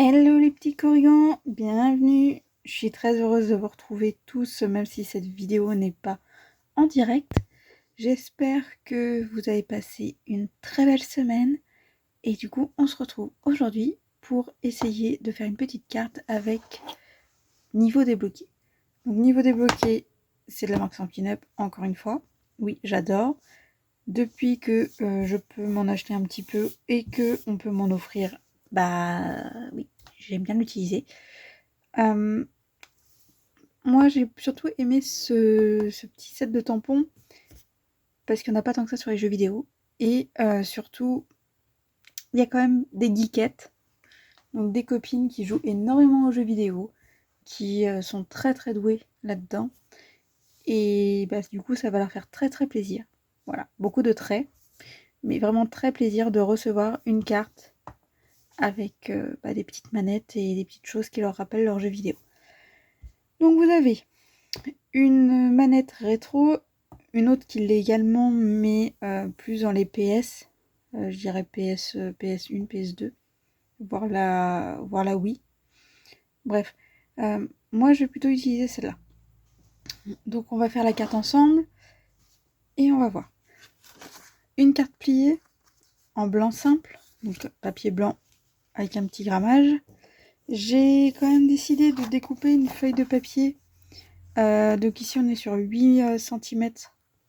Hello les petits corians, bienvenue. Je suis très heureuse de vous retrouver tous, même si cette vidéo n'est pas en direct. J'espère que vous avez passé une très belle semaine. Et du coup, on se retrouve aujourd'hui pour essayer de faire une petite carte avec niveau débloqué. Donc niveau débloqué, c'est de la marque Stampin' Up, encore une fois. Oui, j'adore. Depuis que je peux m'en acheter un petit peu et que on peut m'en offrir, bah oui, j'aime bien l'utiliser. Moi, j'ai surtout aimé ce petit set de tampons parce qu'il n'y en a pas tant que ça sur les jeux vidéo. Et surtout, il y a quand même des geekettes, donc des copines qui jouent énormément aux jeux vidéo, qui sont très très douées là-dedans. Et bah, du coup, ça va leur faire très très plaisir. Voilà, beaucoup de traits, mais vraiment très plaisir de recevoir une carte avec des petites manettes et des petites choses qui leur rappellent leurs jeux vidéo. Donc vous avez une manette rétro, une autre qui l'est également, mais plus dans les PS, je dirais PS1, PS2, voire la Wii. Bref, moi je vais plutôt utiliser celle-là. Donc on va faire la carte ensemble et on va voir. Une carte pliée en blanc simple, donc papier blanc avec un petit grammage. J'ai quand même décidé de découper une feuille de papier. Donc ici on est sur 8 cm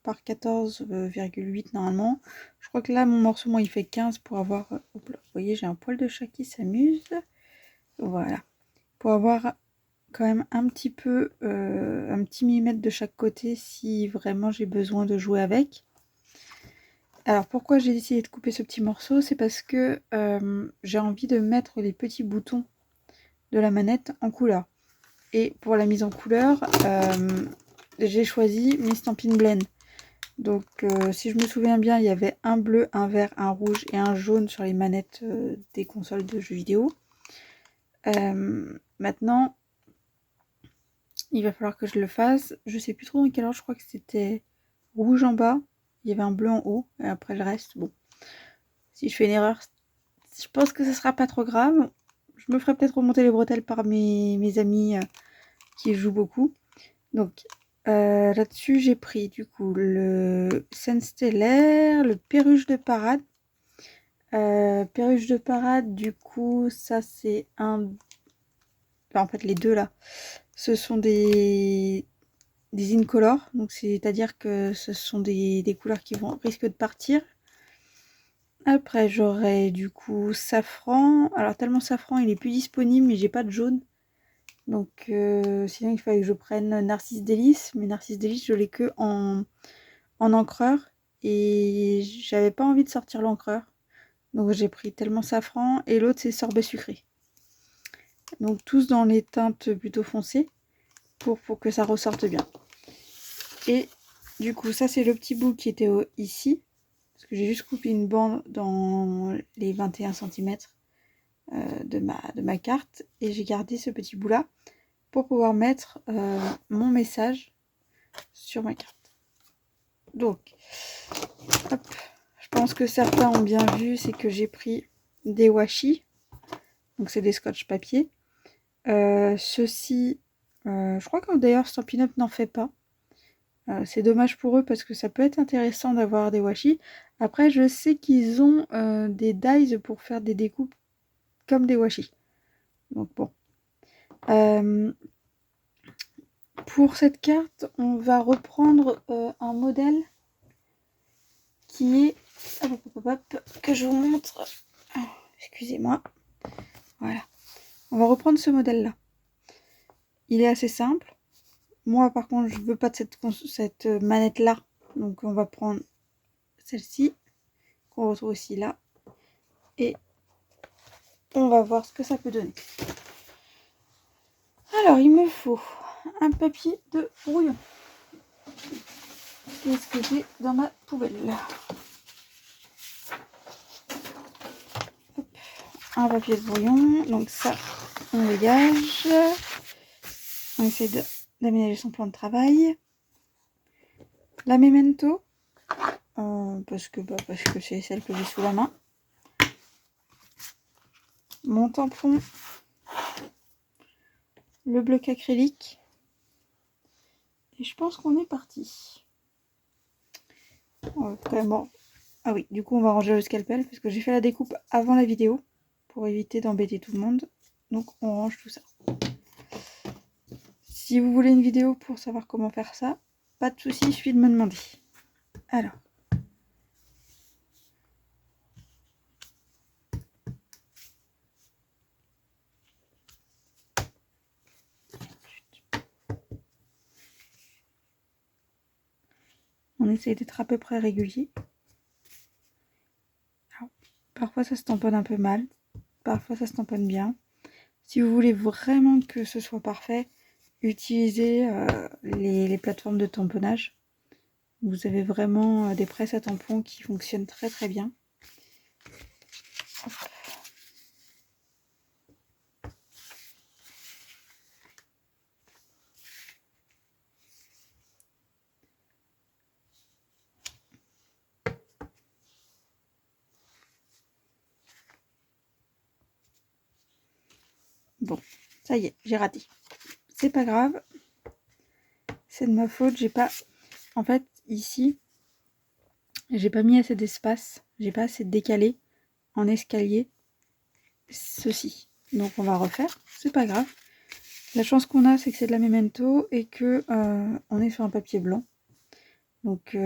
par 14,8 normalement. Je crois que là mon morceau moi il fait 15 pour avoir... Hop là, vous voyez j'ai un poil de chat qui s'amuse. Voilà. Pour avoir quand même un petit peu, un petit millimètre de chaque côté si vraiment j'ai besoin de jouer avec. Alors pourquoi j'ai décidé de couper ce petit morceau? C'est parce que j'ai envie de mettre les petits boutons de la manette en couleur. Et pour la mise en couleur, j'ai choisi mes Stampin' Blend. Donc si je me souviens bien, il y avait un bleu, un vert, un rouge et un jaune sur les manettes des consoles de jeux vidéo. Maintenant, il va falloir que je le fasse. Je sais plus trop dans quel ordre, je crois que c'était rouge en bas, il y avait un bleu en haut, et après le reste, bon. Si je fais une erreur, je pense que ce sera pas trop grave. Je me ferai peut-être remonter les bretelles par mes amis qui jouent beaucoup. Donc là-dessus, j'ai pris du coup le scène stellaire, le perruche de parade. Perruche de parade, du coup, ça c'est un... Enfin, en fait, les deux là, ce sont des incolores. Donc c'est-à-dire que ce sont des couleurs qui vont risquer de partir. Après, j'aurai du coup safran. Alors tellement safran, il est plus disponible, mais j'ai pas de jaune. Donc sinon il fallait que je prenne Narcisse Délice, mais Narcisse Délice je l'ai que en encreur et j'avais pas envie de sortir l'encreur. Donc j'ai pris tellement safran et l'autre c'est sorbet sucré. Donc tous dans les teintes plutôt foncées pour que ça ressorte bien. Et du coup ça c'est le petit bout qui était ici. Parce que j'ai juste coupé une bande dans les 21 cm de ma carte. Et j'ai gardé ce petit bout là pour pouvoir mettre mon message sur ma carte. Donc, hop, je pense que certains ont bien vu, c'est que j'ai pris des washi. Donc c'est des scotch papier. Ceux-ci, je crois que d'ailleurs Stampin' Up n'en fait pas. C'est dommage pour eux parce que ça peut être intéressant d'avoir des washi. Après, je sais qu'ils ont des dies pour faire des découpes comme des washi. Donc bon. Pour cette carte, on va reprendre un modèle qui est... que je vous montre. Excusez-moi. Voilà. On va reprendre ce modèle-là. Il est assez simple. Moi, par contre, je veux pas de cette manette-là. Donc, on va prendre celle-ci, qu'on retrouve aussi là. Et on va voir ce que ça peut donner. Alors, il me faut un papier de brouillon. Qu'est-ce que j'ai dans ma poubelle? Hop. Un papier de brouillon. Donc ça, on dégage. On essaie d'aménager son plan de travail. La Memento. Parce que c'est celle que j'ai sous la main. Mon tampon le bloc acrylique. Et je pense qu'on est parti. Vraiment. Ah oui, du coup on va ranger le scalpel parce que j'ai fait la découpe avant la vidéo pour éviter d'embêter tout le monde. Donc on range tout ça. Si vous voulez une vidéo pour savoir comment faire ça, pas de souci, il suffit de me demander. Alors. On essaye d'être à peu près régulier. Alors, parfois ça se tamponne un peu mal, parfois ça se tamponne bien. Si vous voulez vraiment que ce soit parfait, utilisez les plateformes de tamponnage. Vous avez vraiment des presses à tampons qui fonctionnent très très bien. Hop. Bon, ça y est, j'ai raté. C'est pas grave. C'est de ma faute, j'ai pas... En fait, ici, j'ai pas mis assez d'espace. J'ai pas assez décalé en escalier ceci. Donc on va refaire, c'est pas grave. La chance qu'on a, c'est que c'est de la Memento et que on est sur un papier blanc. Donc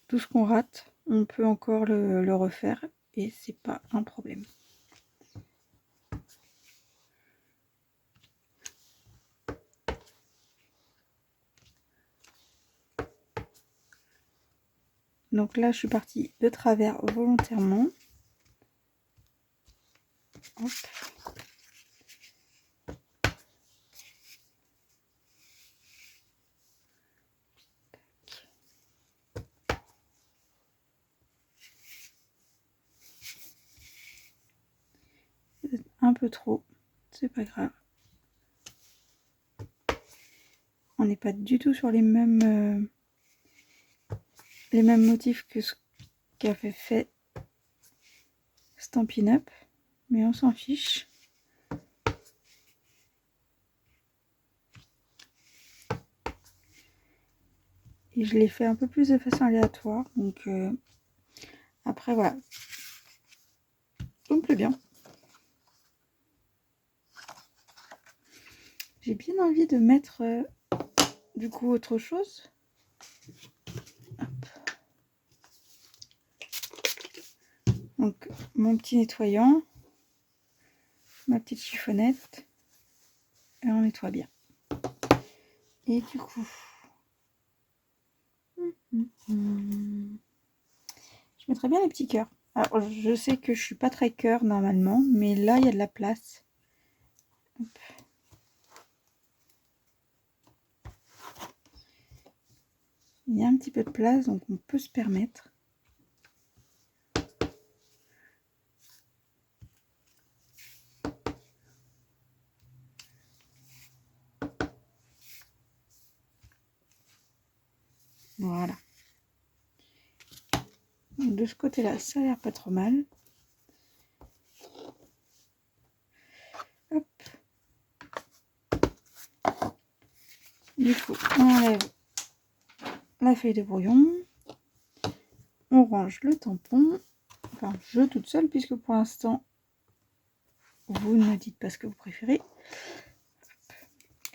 tout ce qu'on rate, on peut encore le refaire et c'est pas un problème. Donc là, je suis partie de travers volontairement. Hop. Un peu trop, c'est pas grave. On n'est pas du tout sur les mêmes motifs que ce qu'a fait Stampin' Up, mais on s'en fiche. Et je l'ai fait un peu plus de façon aléatoire, donc après voilà, tout me plaît bien. J'ai bien envie de mettre du coup autre chose. Hop. Donc mon petit nettoyant, ma petite chiffonnette, et on nettoie bien. Et du coup, je mettrais bien les petits cœurs. Alors je sais que je suis pas très cœur normalement, mais là il y a de la place. Hop. Il y a un petit peu de place, donc on peut se permettre. Voilà. Donc de ce côté-là, ça a l'air pas trop mal. Hop. Du coup, on enlève la feuille de brouillon. On range le tampon. Enfin, je toute seule, puisque pour l'instant, vous ne me dites pas ce que vous préférez.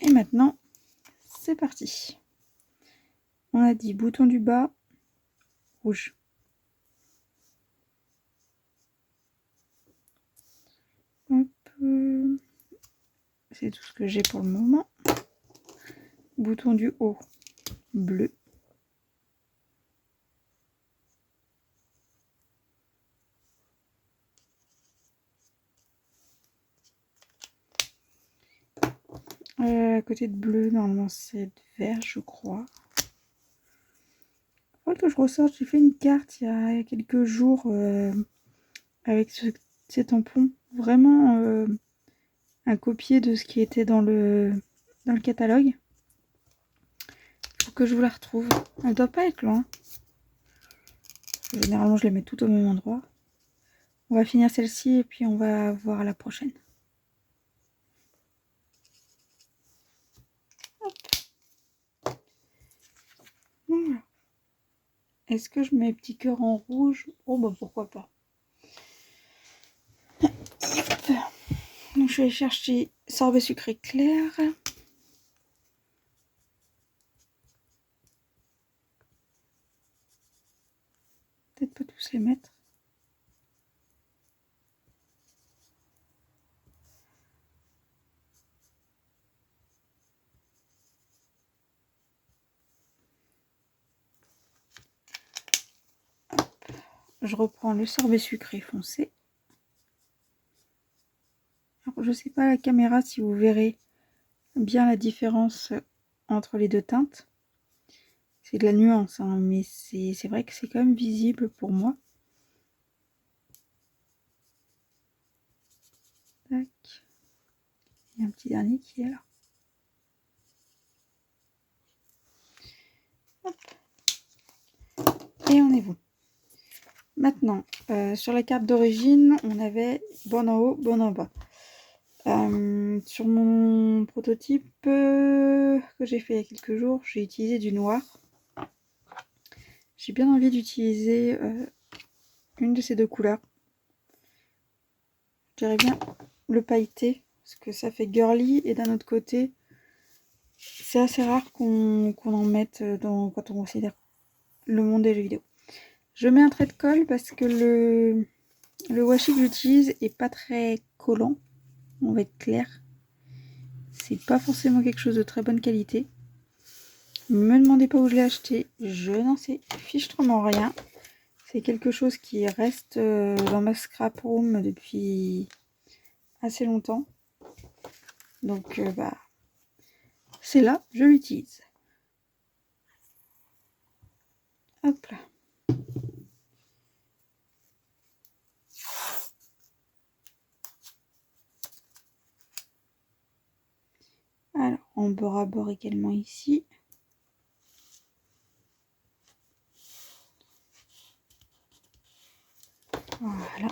Et maintenant, c'est parti. On a dit bouton du bas, rouge. Hop. C'est tout ce que j'ai pour le moment. Bouton du haut, bleu. À côté de bleu, normalement c'est vert, je crois. Il faudrait que je ressorte. J'ai fait une carte il y a quelques jours avec ces tampons. Vraiment un copier de ce qui était dans le catalogue. Il faut que je vous la retrouve. Elle doit pas être loin. Généralement, je les mets tout au même endroit. On va finir celle-ci et puis on va voir la prochaine. Est-ce que je mets petit cœur en rouge? Oh bah pourquoi pas. Donc je vais chercher sorbet sucré clair. Peut-être pas tous les mettre. Je reprends le sorbet sucré foncé. Alors, je sais pas à la caméra si vous verrez bien la différence entre les deux teintes. C'est de la nuance, hein, mais c'est vrai que c'est quand même visible pour moi. Tac. Il y a un petit dernier qui est là. Hop. Et on est bon. Maintenant, sur la carte d'origine, on avait bon en haut, bon en bas. Sur mon prototype que j'ai fait il y a quelques jours, j'ai utilisé du noir. J'ai bien envie d'utiliser une de ces deux couleurs. Je dirais bien le pailleté, parce que ça fait girly, et d'un autre côté, c'est assez rare qu'on en mette quand on considère le monde des jeux vidéo. Je mets un trait de colle parce que le washi que j'utilise est pas très collant, on va être clair. C'est pas forcément quelque chose de très bonne qualité. Ne me demandez pas où je l'ai acheté, je n'en sais fichtrement rien. C'est quelque chose qui reste dans ma scrap room depuis assez longtemps. Donc bah c'est là, je l'utilise. Hop là. Alors, en bord à bord également ici. Voilà.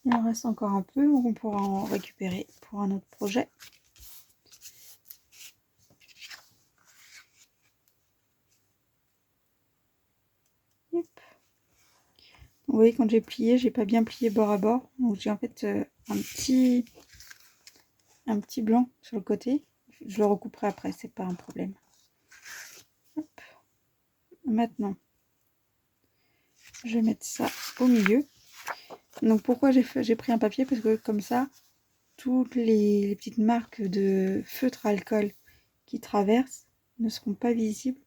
Il en reste encore un peu, donc on pourra en récupérer pour un autre projet. Hop. Vous voyez, quand j'ai plié, j'ai pas bien plié bord à bord. Donc j'ai en fait un petit blanc sur le côté. Je le recouperai après, c'est pas un problème. Hop. Maintenant, je vais mettre ça au milieu. Donc pourquoi j'ai pris un papier? Parce que comme ça, toutes les petites marques de feutre à alcool qui traversent ne seront pas visibles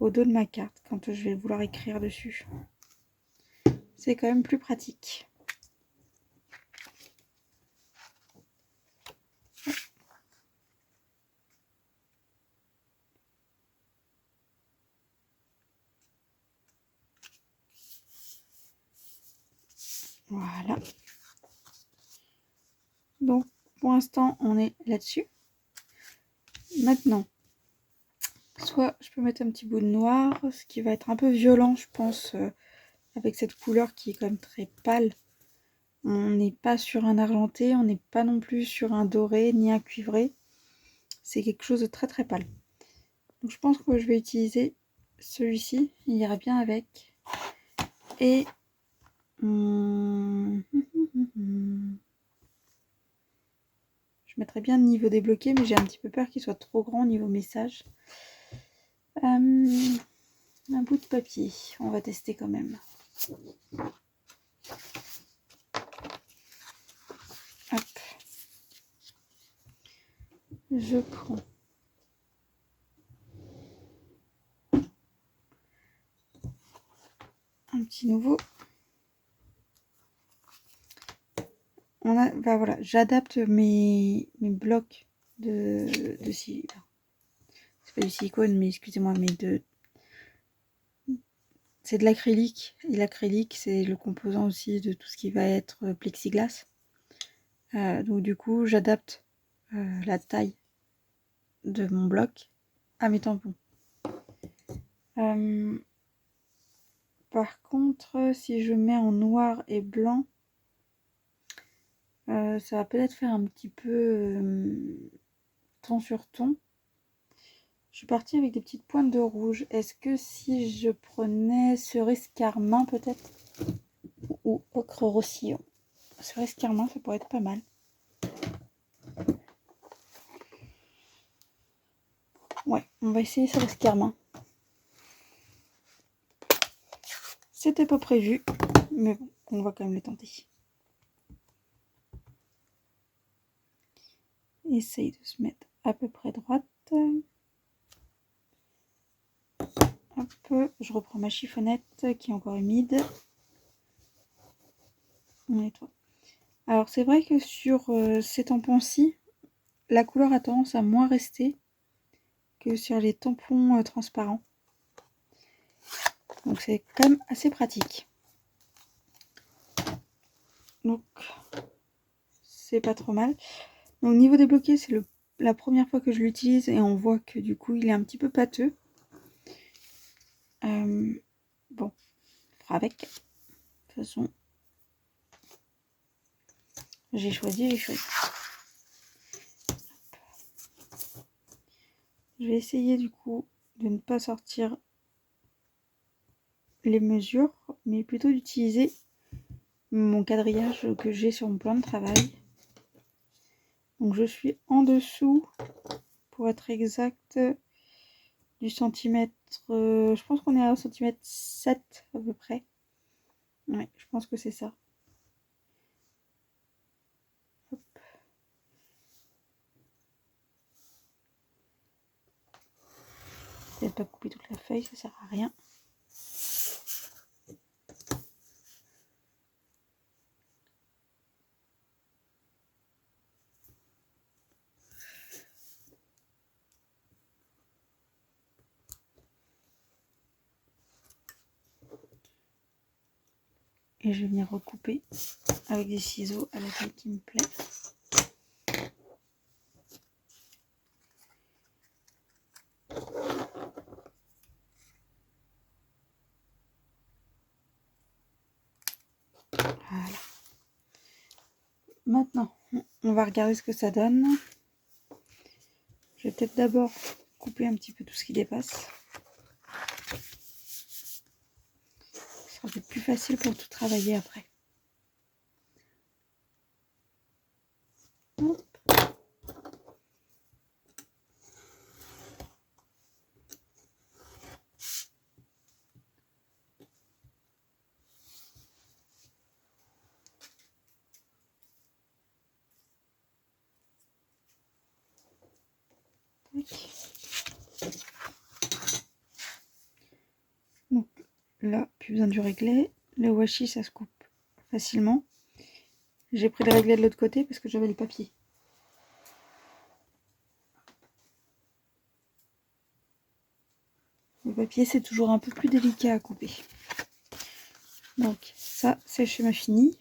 au dos de ma carte quand je vais vouloir écrire dessus. C'est quand même plus pratique. Voilà. Donc pour l'instant on est là-dessus. Maintenant, soit je peux mettre un petit bout de noir, ce qui va être un peu violent je pense, avec cette couleur qui est quand même très pâle. On n'est pas sur un argenté, on n'est pas non plus sur un doré ni un cuivré. C'est quelque chose de très très pâle. Donc je pense que je vais utiliser celui-ci, il ira bien avec. Et je mettrais bien le niveau débloqué, mais j'ai un petit peu peur qu'il soit trop grand au niveau message. Un bout de papier, on va tester quand même. Hop. Je prends un petit nouveau. Bah voilà, j'adapte mes blocs de c'est pas du silicone, mais excusez-moi, mais c'est de l'acrylique. Et l'acrylique, c'est le composant aussi de tout ce qui va être plexiglas. Donc du coup, j'adapte la taille de mon bloc à mes tampons. Par contre, si je mets en noir et blanc, Ça va peut-être faire un petit peu ton sur ton. Je suis partie avec des petites pointes de rouge. Est-ce que si je prenais cerise carmin peut-être, ou ocre roussillon? Cerise carmin, ça pourrait être pas mal. Ouais, on va essayer cerise carmin. C'était pas prévu, mais bon, on va quand même les tenter. Essaye de se mettre à peu près droite. Hop, je reprends ma chiffonnette qui est encore humide. On nettoie. Alors c'est vrai que sur ces tampons-ci, la couleur a tendance à moins rester que sur les tampons transparents. Donc c'est quand même assez pratique. Donc c'est pas trop mal. Donc niveau débloqué, c'est la première fois que je l'utilise et on voit que du coup il est un petit peu pâteux. Bon, on fera avec. De toute façon, j'ai choisi. Je vais essayer du coup de ne pas sortir les mesures, mais plutôt d'utiliser mon quadrillage que j'ai sur mon plan de travail. Donc je suis en dessous, pour être exact, du centimètre, je pense qu'on est à 1,7 cm à peu près. Ouais, je pense que c'est ça. Hop. Peut-être pas couper toute la feuille, ça sert à rien. Et je vais venir recouper avec des ciseaux à la taille qui me plaît. Voilà. Maintenant, on va regarder ce que ça donne. Je vais peut-être d'abord couper un petit peu tout ce qui dépasse. Ce sera peut-être plus facile pour tout travailler après. Hop. Donc là, plus besoin du réglet. Le washi, ça se coupe facilement. J'ai pris le réglet de l'autre côté parce que j'avais le papier. Le papier, c'est toujours un peu plus délicat à couper. Donc ça, c'est le schéma fini.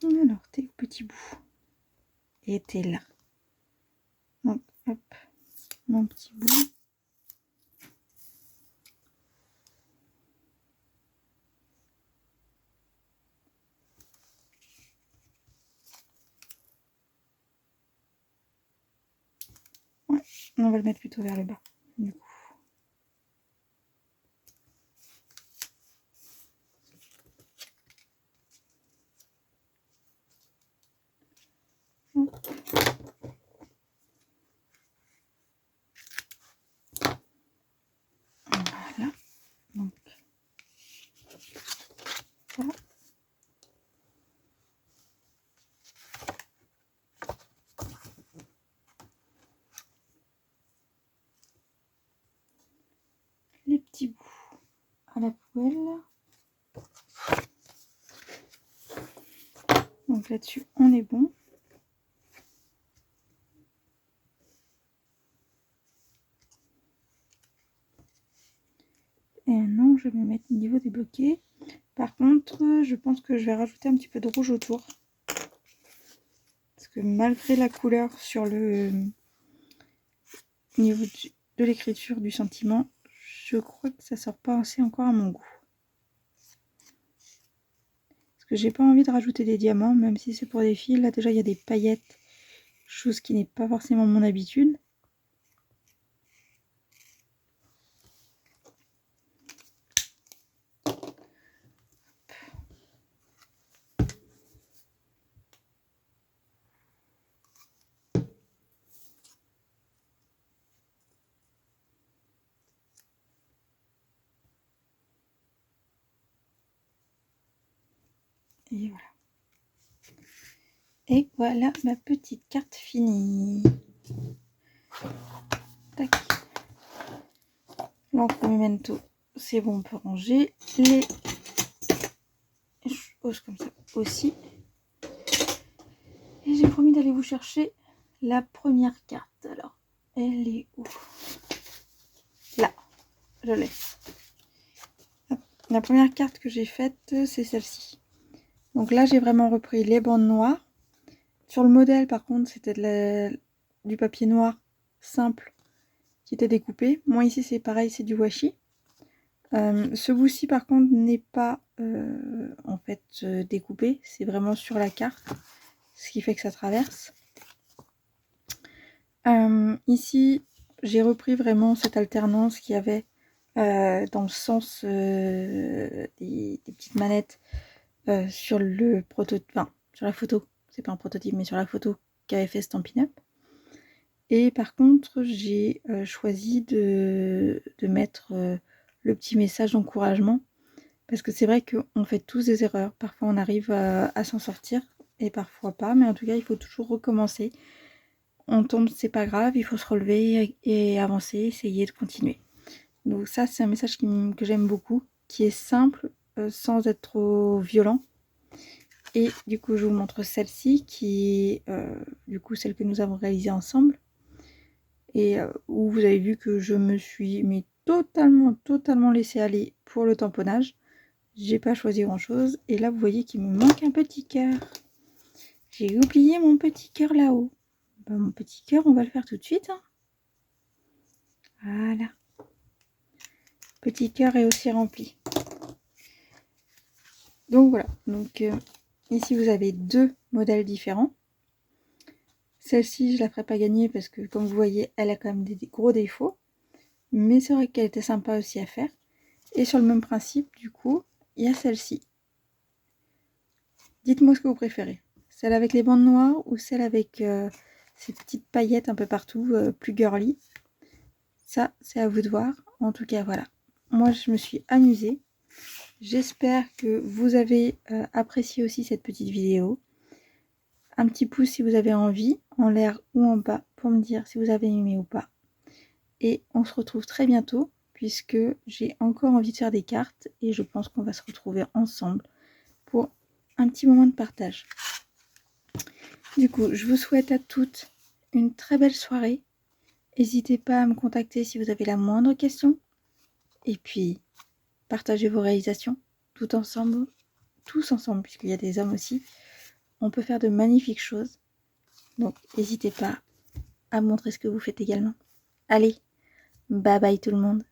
Alors, t'es au petit bout. Et t'es là. Donc, hop, mon petit bout. Ouais, on va le mettre plutôt vers le bas, du coup. Hop. Voilà. Donc, ça. Les petits bouts à la poêle. Donc là-dessus, on est bon. Et maintenant, je vais me mettre au niveau débloqué. Par contre, je pense que je vais rajouter un petit peu de rouge autour. Parce que malgré la couleur sur le niveau de l'écriture du sentiment, je crois que ça sort pas assez encore à mon goût. Parce que j'ai pas envie de rajouter des diamants, même si c'est pour des filles. Là déjà il y a des paillettes, chose qui n'est pas forcément mon habitude. Et voilà. Et voilà ma petite carte finie. Tac. L'encre Memento, c'est bon, on peut ranger. Les choses comme ça aussi. Et j'ai promis d'aller vous chercher la première carte. Alors, elle est où? Là, je l'ai. La première carte que j'ai faite, c'est celle-ci. Donc là, j'ai vraiment repris les bandes noires. Sur le modèle, par contre, c'était du papier noir simple qui était découpé. Moi, ici, c'est pareil, c'est du washi. Ce bout-ci, par contre, n'est pas en fait découpé. C'est vraiment sur la carte, ce qui fait que ça traverse. Ici, j'ai repris vraiment cette alternance qu'il y avait dans le sens des petites manettes sur le prototype, enfin, sur la photo. C'est pas un prototype, mais sur la photo qu'avait fait Stampin' Up. Et par contre, j'ai choisi de mettre le petit message d'encouragement. Parce que c'est vrai qu'on fait tous des erreurs. Parfois, on arrive à s'en sortir et parfois pas. Mais en tout cas, il faut toujours recommencer. On tombe, c'est pas grave. Il faut se relever et avancer, essayer de continuer. Donc ça, c'est un message que j'aime beaucoup, qui est simple, sans être trop violent. Et du coup, je vous montre celle-ci, qui est du coup celle que nous avons réalisée ensemble. Et où vous avez vu que je me suis totalement laissée aller pour le tamponnage. J'ai pas choisi grand chose. Et là, vous voyez qu'il me manque un petit cœur. J'ai oublié mon petit cœur là-haut. Ben, mon petit cœur, on va le faire tout de suite. Hein. Voilà. Petit cœur est aussi rempli. Donc voilà. Donc ici, vous avez deux modèles différents. Celle-ci, je la ferai pas gagner parce que, comme vous voyez, elle a quand même des gros défauts. Mais c'est vrai qu'elle était sympa aussi à faire. Et sur le même principe, du coup, il y a celle-ci. Dites-moi ce que vous préférez. Celle avec les bandes noires ou celle avec ces petites paillettes un peu partout, plus girly. Ça, c'est à vous de voir. En tout cas, voilà. Moi, je me suis amusée. J'espère que vous avez apprécié aussi cette petite vidéo. Un petit pouce si vous avez envie, en l'air ou en bas, pour me dire si vous avez aimé ou pas. Et on se retrouve très bientôt, puisque j'ai encore envie de faire des cartes. Et je pense qu'on va se retrouver ensemble pour un petit moment de partage. Du coup, je vous souhaite à toutes une très belle soirée. N'hésitez pas à me contacter si vous avez la moindre question. Et puis, partagez vos réalisations tout ensemble, tous ensemble, puisqu'il y a des hommes aussi. On peut faire de magnifiques choses. Donc, n'hésitez pas à montrer ce que vous faites également. Allez, bye bye tout le monde.